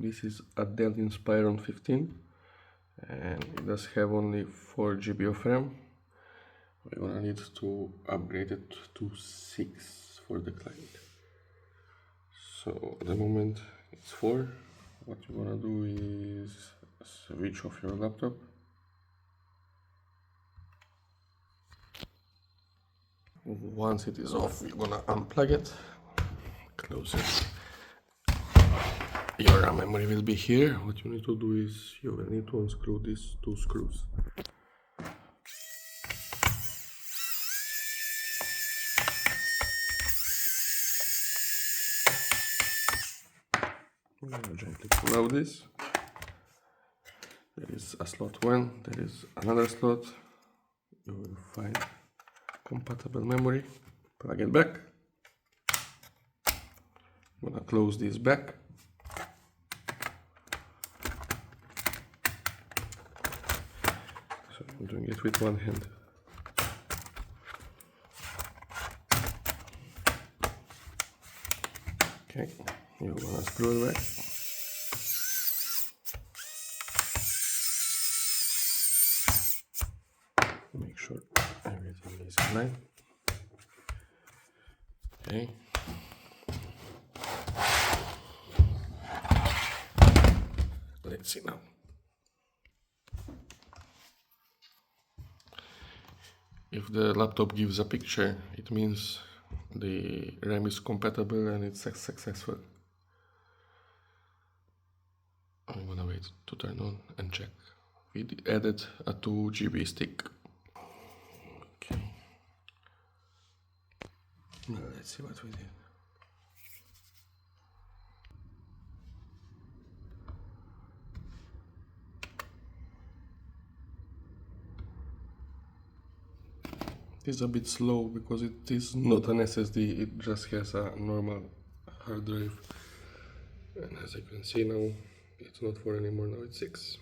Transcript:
This is a Dell Inspiron 15 and it does have only 4 GB of RAM. We're gonna need to upgrade it to 6 for the client. So at the moment it's 4. What you're gonna do is switch off your laptop. Once it is off, you're gonna unplug it, close it. Your RAM memory will be here. What you need to do is you will need to unscrew these 2 screws. Gently pull out this. There is a slot 1, there is another slot. You will find compatible memory. Plug it back. I'm gonna close this back. So I'm doing it with one hand. Okay, you're gonna screw it back. Make sure everything is in line. Okay. Let's see now. If the laptop gives a picture, it means the RAM is compatible and it's successful. I'm gonna wait to turn on and check. We added a 2 GB stick. Okay. Now let's see what we did. It is a bit slow because it is not an SSD, it just has a normal hard drive. And as you can see now, it's not 4 anymore, now it's 6.